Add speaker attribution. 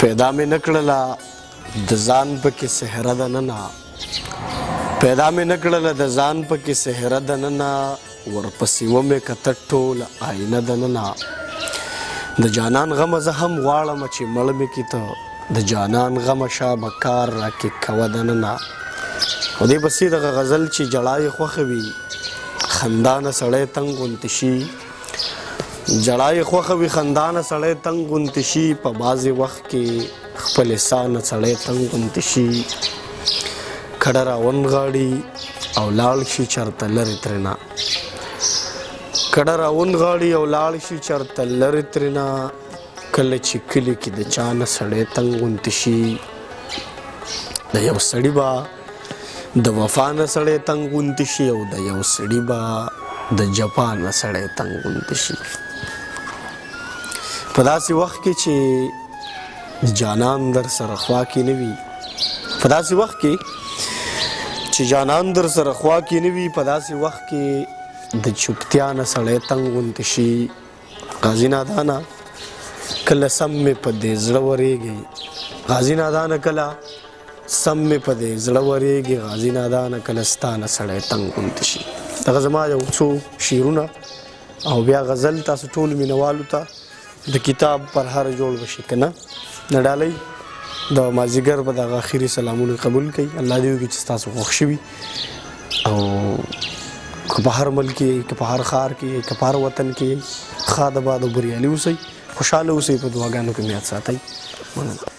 Speaker 1: پیدا مې نه کړله د ځان پکې سهره د ننه پیدا مې نه کړله د ځان پکې سهره د ننه ورپسې ومې کته ټوله آینه د ننه د جانان غمه زه هم غواړم چې مړ مې کړي ته د جانان غمه شابه کار راکې کوه دننه او دې پسې دغه غزل چې جړا یې خوښه وي خندا نه سړی تنګ غوندې شي جړا یې خوښه وي خندا نه سړی تنګ غوندې شي په بعضې وخت کې خپل ساه نه سړی تنګ غوندې شي کډه راونغاړي او لاړ شي چېرته لرې ترېنه کډه راونغاړي او لاړ شي چېرته لرې ترېنه کله چې کلي کې د چا نه سړی تنګ غوندې شي د یو سړي به د وفا نه سړی تنګ غوندې شي او د یو سړي به د جفا نه سړی تنګ غوندې شي په داسې وخت کې چې جانان در سره خوا کې نه وي په داسې وخت کې چې جانان در سره خوا کې نه وي په داسې وخت کې د چوپتیا نه سړی تنګ غوندې شي غازي نادانه کله سم مې په دې زړه ورېږي غازي نادانه کله سم مې په دې زړه ورېږي غازي نادانه کله ستا نه سړی تنګ غوندې شي دغه زما یو څو شعرونه او بیا غزل تاسو ټول مینوالو ته د کتاب پر هر جوړ بشي که نه ډالۍ د مازدیګر به دغه اخري سلامونه قبول کړي الله دې وکړي چې ستاسو خوښ شوي او که په هر ملک کې که په هر ښار کې که په هر وطن کې ښاد آباد او بریالي اوسئ خوشحاله اوسئ په دعاګانو کې مې یاد ساتئ مننه